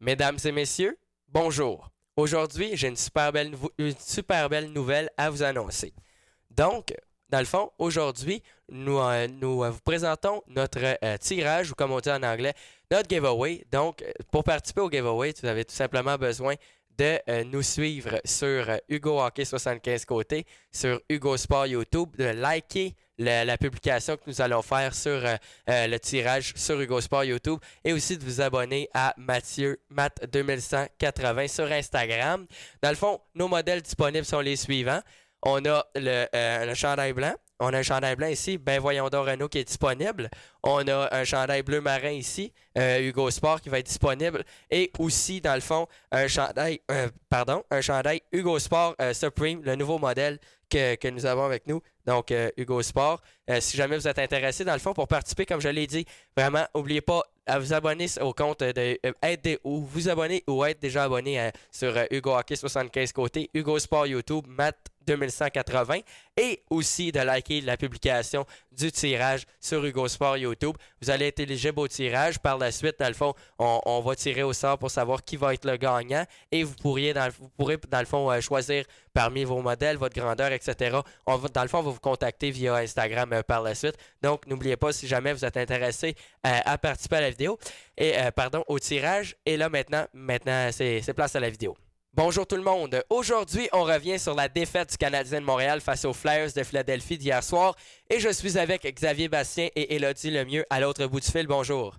Mesdames et messieurs, bonjour. Aujourd'hui, j'ai une super belle nouvelle à vous annoncer. Donc, dans le fond, aujourd'hui, nous vous présentons notre tirage, ou comme on dit en anglais, notre giveaway. Donc, pour participer au giveaway, vous avez tout simplement besoin de nous suivre sur Hugo Hockey 75 côtés, sur Hugo Sport YouTube, de liker la publication que nous allons faire sur le tirage sur Hugo Sport YouTube et aussi de vous abonner à Matt 2180 sur Instagram. Dans le fond, nos modèles disponibles sont les suivants. On a le chandail blanc. On a un chandail blanc ici, ben voyons donc Renault qui est disponible. On a un chandail bleu marin ici, Hugo Sport qui va être disponible. Et aussi, dans le fond, un chandail Hugo Sport Supreme, le nouveau modèle que nous avons avec nous. Donc, Hugo Sport. Si jamais vous êtes intéressé, dans le fond, pour participer, comme je l'ai dit, vraiment, n'oubliez pas à vous abonner au compte vous abonner ou être déjà abonné sur Hugo Hockey 75 côtés, Hugo Sport YouTube, Matt 2180 et aussi de liker la publication du tirage sur Hugo Sport YouTube. Vous allez être éligible au tirage. Par la suite, dans le fond, on va tirer au sort pour savoir qui va être le gagnant et vous pourrez, dans le fond, choisir parmi vos modèles, votre grandeur, etc. Dans le fond, on va vous contacter via Instagram par la suite. Donc, n'oubliez pas, si jamais vous êtes intéressé à participer à la vidéo, au tirage. Et là, maintenant c'est place à la vidéo. Bonjour tout le monde. Aujourd'hui, on revient sur la défaite du Canadien de Montréal face aux Flyers de Philadelphie d'hier soir. Et je suis avec Xavier Bastien et Élodie Lemieux à l'autre bout du fil. Bonjour.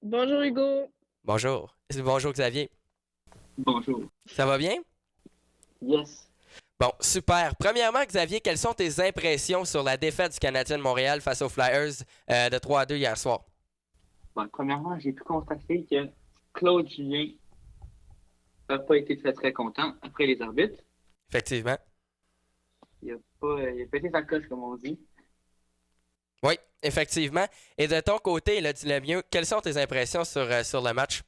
Bonjour Hugo. Bonjour. Bonjour Xavier. Bonjour. Ça va bien? Yes. Bon, super. Premièrement, Xavier, quelles sont tes impressions sur la défaite du Canadien de Montréal face aux Flyers de 3-2 hier soir? Bon, premièrement, j'ai pu constater que Claude Julien n'a pas été très, très content après les arbitres. Effectivement. Il a pété sa coche, comme on dit. Oui, effectivement. Et de ton côté, Élodie Lemieux, quelles sont tes impressions sur le match?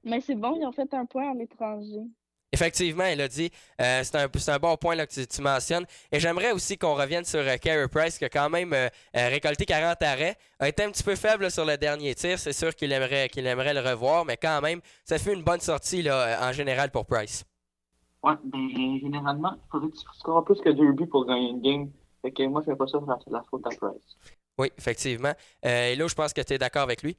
Mais c'est bon, ils ont fait un point à l'étranger. Effectivement, Élodie, c'est un bon point là, que tu mentionnes. Et j'aimerais aussi qu'on revienne sur Carey Price, qui a quand même récolté 40 arrêts. A été un petit peu faible là, sur le dernier tir. C'est sûr qu'il aimerait le revoir, mais quand même, ça fait une bonne sortie là, en général pour Price. Ouais, ben généralement, il faudrait que tu scores plus que 2 buts pour gagner une game. Fait que moi, je fais pas ça pour la faute à Price. Oui, effectivement. Et là, je pense que tu es d'accord avec lui.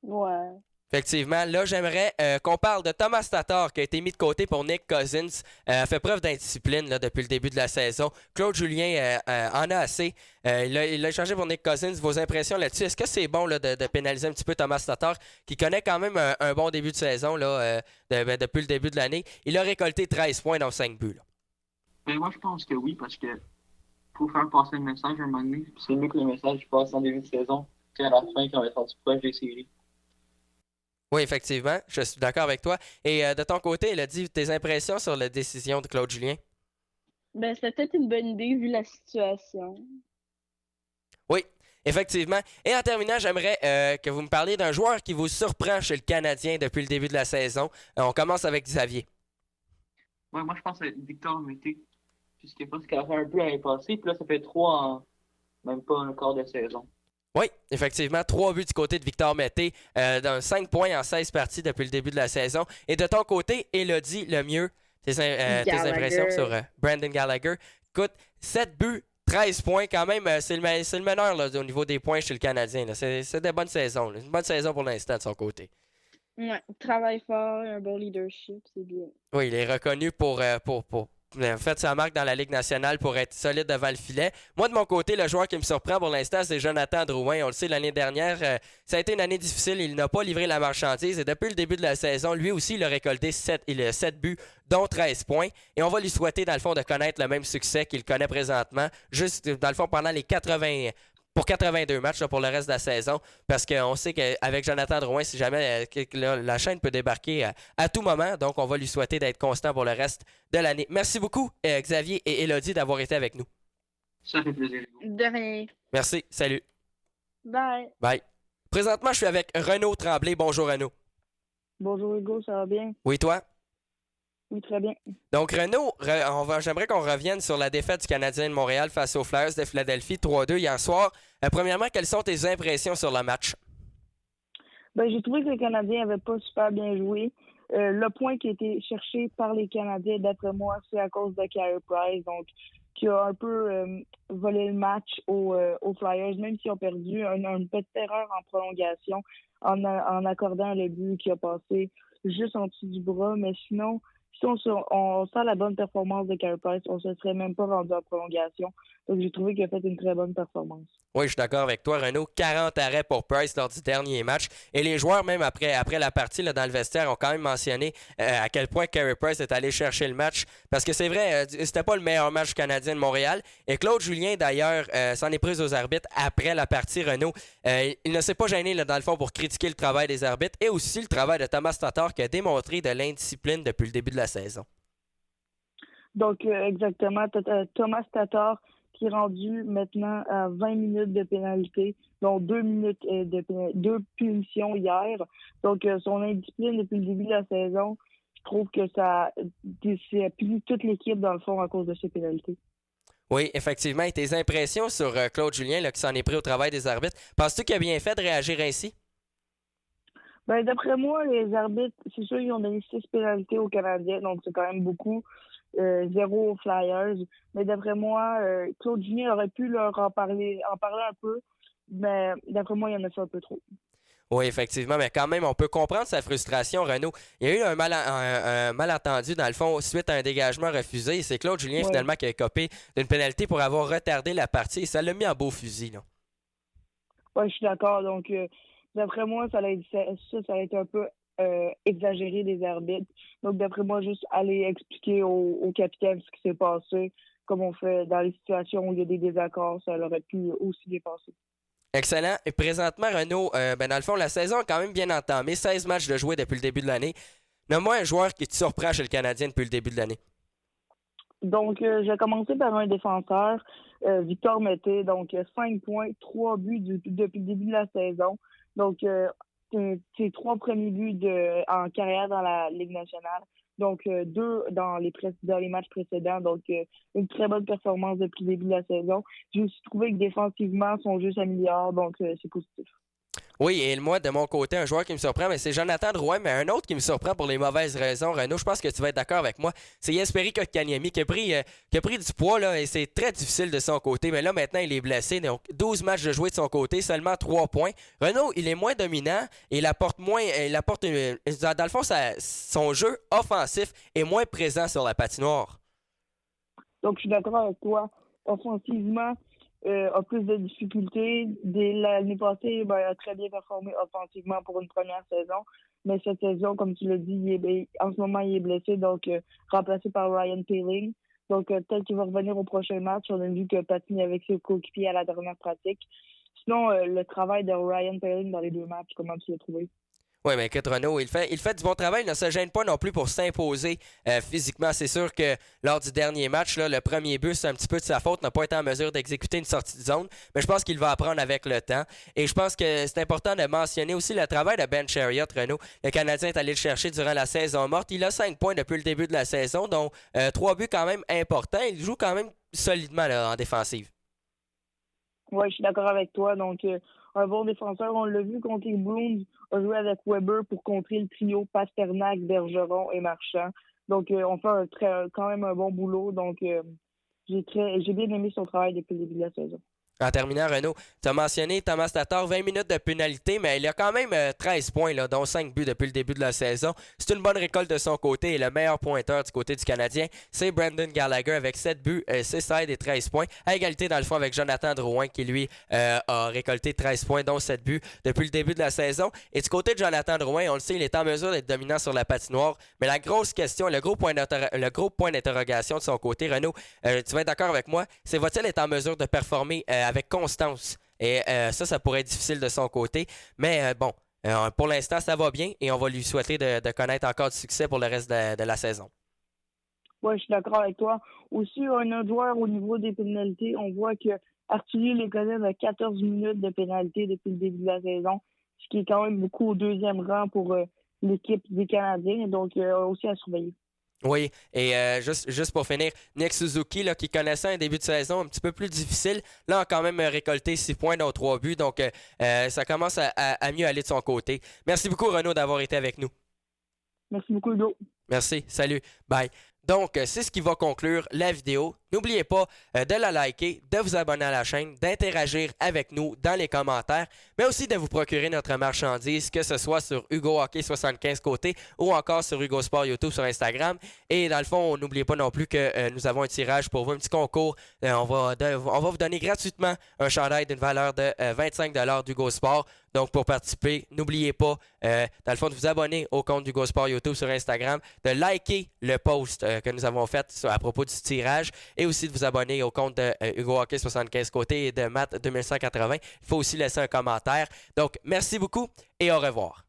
Ouais. Effectivement, là, j'aimerais qu'on parle de Thomas Tatar qui a été mis de côté pour Nick Cousins. Fait preuve d'indiscipline là, depuis le début de la saison. Claude Julien en a assez. Il l'a échangé pour Nick Cousins. Vos impressions là-dessus? Est-ce que c'est bon là, de pénaliser un petit peu Thomas Tatar qui connaît quand même un bon début de saison là, depuis le début de l'année? Il a récolté 13 points dans 5 buts. Là. Ben moi, je pense que oui, parce que pour faire passer le message à un moment donné, c'est mieux que le message passe en début de saison qu'à la fin quand on va être rendu proche des séries. Oui, effectivement, je suis d'accord avec toi. Et de ton côté, elle a dit tes impressions sur la décision de Claude Julien? Ben, c'était peut-être une bonne idée vu la situation. Oui, effectivement. Et en terminant, j'aimerais que vous me parliez d'un joueur qui vous surprend chez le Canadien depuis le début de la saison. On commence avec Xavier. Ouais, moi, je pense à Victor Mété, puisqu'il a fait un peu l'année passée, puis là, ça fait 3 en même pas un quart de saison. Oui, effectivement, 3 buts du côté de Victor Mété, dans 5 points en 16 parties depuis le début de la saison. Et de ton côté, Élodie Lemieux, tes impressions sur Brandon Gallagher. Écoute, 7 buts, 13 points, quand même, c'est le meneur là, au niveau des points chez le Canadien. Là. C'est de bonnes saisons. Là. Une bonne saison pour l'instant de son côté. Ouais, travaille fort, un bon leadership, c'est bien. Oui, il est reconnu pour fait sa marque dans la Ligue nationale pour être solide devant le filet. Moi, de mon côté, le joueur qui me surprend pour l'instant, c'est Jonathan Drouin. On le sait, l'année dernière, ça a été une année difficile. Il n'a pas livré la marchandise. Et depuis le début de la saison, lui aussi, il a récolté 7 buts, dont 13 points. Et on va lui souhaiter, dans le fond, de connaître le même succès qu'il connaît présentement. Juste, dans le fond, pendant les 82 matchs là, pour le reste de la saison. Parce qu'on sait qu'avec Jonathan Drouin, si jamais la chaîne peut débarquer à tout moment. Donc, on va lui souhaiter d'être constant pour le reste de l'année. Merci beaucoup, Xavier et Élodie, d'avoir été avec nous. Ça fait plaisir. De rien. Merci. Salut. Bye. Bye. Présentement, je suis avec Renaud Tremblay. Bonjour, Renaud. Bonjour Hugo, ça va bien? Oui, toi? Oui, très bien. Donc, Renaud, j'aimerais qu'on revienne sur la défaite du Canadien de Montréal face aux Flyers de Philadelphie 3-2 hier soir. Premièrement, quelles sont tes impressions sur le match? Ben, j'ai trouvé que les Canadiens n'avaient pas super bien joué. Le point qui a été cherché par les Canadiens, d'après moi, c'est à cause de Carey Price, donc qui a un peu volé le match aux Flyers, même s'ils ont perdu une petite erreur en prolongation en accordant le but qui a passé juste en dessous du bras. Mais sinon, si on sent la bonne performance de Carey Price, on ne se serait même pas rendu en prolongation. Donc, j'ai trouvé qu'il a fait une très bonne performance. Oui, je suis d'accord avec toi, Renaud. 40 arrêts pour Price lors du dernier match. Et les joueurs, même après la partie là, dans le vestiaire, ont quand même mentionné à quel point Carey Price est allé chercher le match. Parce que c'est vrai, c'était pas le meilleur match canadien de Montréal. Et Claude Julien, d'ailleurs, s'en est pris aux arbitres après la partie, Renaud. Il ne s'est pas gêné, là, dans le fond, pour critiquer le travail des arbitres et aussi le travail de Thomas Tatar qui a démontré de l'indiscipline depuis le début de la saison. Donc, exactement. Thomas Tatar qui est rendu maintenant à 20 minutes de pénalité, donc 2 minutes deux punitions hier. Donc, son indiscipline depuis le début de la saison, je trouve que ça a puni toute l'équipe, dans le fond, à cause de ces pénalités. Oui, effectivement. Et tes impressions sur Claude Julien, là, qui s'en est pris au travail des arbitres, penses-tu qu'il a bien fait de réagir ainsi? Ben, d'après moi, les arbitres, c'est sûr, ils ont donné 6 pénalités aux Canadiens, donc c'est quand même beaucoup. 0 aux Flyers. Mais d'après moi, Claude Julien aurait pu leur en parler un peu, mais d'après moi, il y en a fait un peu trop. Oui, effectivement, mais quand même, on peut comprendre sa frustration, Renaud. Il y a eu un malentendu, dans le fond, suite à un dégagement refusé. C'est Claude Julien, Ouais. finalement, qui a copé d'une pénalité pour avoir retardé la partie et ça l'a mis en beau fusil, là. Ouais, je suis d'accord. Donc, d'après moi, ça a été un peu exagéré des arbitres. Donc, d'après moi, juste aller expliquer au capitaine ce qui s'est passé, comme on fait dans les situations où il y a des désaccords, ça aurait pu aussi bien passer. Excellent. Et présentement, Renaud, dans le fond, la saison a quand même bien entamé. 16 matchs de jouer depuis le début de l'année. Nomme-moi un joueur qui te surprend chez le Canadien depuis le début de l'année. Donc, je vais commencer par un défenseur, Victor Mété. Donc, 5 points, 3 buts depuis le début de la saison. Donc, ses 3 premiers buts en carrière dans la Ligue nationale. Donc, 2 dans les matchs précédents. Donc, une très bonne performance depuis le début de la saison. J'ai aussi trouvé que défensivement, son jeu s'améliore. Donc, c'est positif. Oui, et moi, de mon côté, un joueur qui me surprend, mais c'est Jonathan Drouin, mais un autre qui me surprend pour les mauvaises raisons, Renaud, je pense que tu vas être d'accord avec moi, c'est Jesperi Kotkaniemi qui a pris du poids, là, et c'est très difficile de son côté, mais là, maintenant, il est blessé, donc 12 matchs de jouer de son côté, seulement 3 points. Renaud, il est moins dominant, et dans le fond, son jeu offensif est moins présent sur la patinoire. Donc, je suis d'accord avec toi. Offensivement, a plus de difficultés. Dès l'année passée, il a très bien performé offensivement pour une première saison. Mais cette saison, comme tu l'as dit, en ce moment, il est blessé, donc remplacé par Ryan Poehling. Donc, peut-être qu'il va revenir au prochain match. On a vu que patine avec ses coéquipiers à la dernière pratique. Sinon, le travail de Ryan Poehling dans les 2 matchs, comment tu l'as trouvé? Oui, mais écoute, Renaud, il fait du bon travail. Il ne se gêne pas non plus pour s'imposer physiquement. C'est sûr que lors du dernier match, là, le premier but, c'est un petit peu de sa faute. N'a pas été en mesure d'exécuter une sortie de zone. Mais je pense qu'il va apprendre avec le temps. Et je pense que c'est important de mentionner aussi le travail de Ben Chariot, Renaud. Le Canadien est allé le chercher durant la saison morte. Il a 5 points depuis le début de la saison, dont 3 buts quand même importants. Il joue quand même solidement là, en défensive. Oui, je suis d'accord avec toi. Donc, un bon défenseur, on l'a vu contre les Bruins, a joué avec Weber pour contrer le trio Pasternak, Bergeron et Marchand. Donc, on fait quand même un bon boulot. Donc, j'ai bien aimé son travail depuis le début de la saison. En terminant, Renaud, tu as mentionné Thomas Tatar, 20 minutes de pénalité, mais il a quand même 13 points, là, dont 5 buts depuis le début de la saison. C'est une bonne récolte de son côté et le meilleur pointeur du côté du Canadien, c'est Brendan Gallagher avec 7 buts, 6 aides et 13 points. À égalité, dans le fond, avec Jonathan Drouin qui, lui, a récolté 13 points, dont 7 buts depuis le début de la saison. Et du côté de Jonathan Drouin, on le sait, il est en mesure d'être dominant sur la patinoire. Mais la grosse question, le gros point d'interrogation de son côté, Renaud, tu vas être d'accord avec moi, c'est va-t-il être en mesure de performer avec constance. Et ça pourrait être difficile de son côté. Mais bon, pour l'instant, ça va bien et on va lui souhaiter de connaître encore du succès pour le reste de la saison. Oui, je suis d'accord avec toi. Aussi, un autre joueur au niveau des pénalités, on voit que Arthurie Lekonen a 14 minutes de pénalité depuis le début de la saison, ce qui est quand même beaucoup au 2e rang pour l'équipe des Canadiens. Donc, aussi à surveiller. Oui, et juste pour finir, Nick Suzuki, là, qui connaissait un début de saison un petit peu plus difficile, là, a quand même récolté 6 points dans 3 buts, donc ça commence à mieux aller de son côté. Merci beaucoup, Renaud, d'avoir été avec nous. Merci beaucoup, Hugo. Merci, salut, bye. Donc, c'est ce qui va conclure la vidéo. N'oubliez pas de la liker, de vous abonner à la chaîne, d'interagir avec nous dans les commentaires, mais aussi de vous procurer notre marchandise, que ce soit sur Hugo Hockey 75 côté ou encore sur Hugo Sport YouTube sur Instagram. Et dans le fond, n'oubliez pas non plus que nous avons un tirage pour vous, un petit concours. On va vous donner gratuitement un chandail d'une valeur de 25 $ d'Hugo Sport. Donc, pour participer, n'oubliez pas, dans le fond, de vous abonner au compte d'Hugo Sport YouTube sur Instagram, de liker le post que nous avons fait à propos du tirage et aussi de vous abonner au compte de Hugo Hockey 75 côté et de Matt 2180. Il faut aussi laisser un commentaire. Donc, merci beaucoup et au revoir.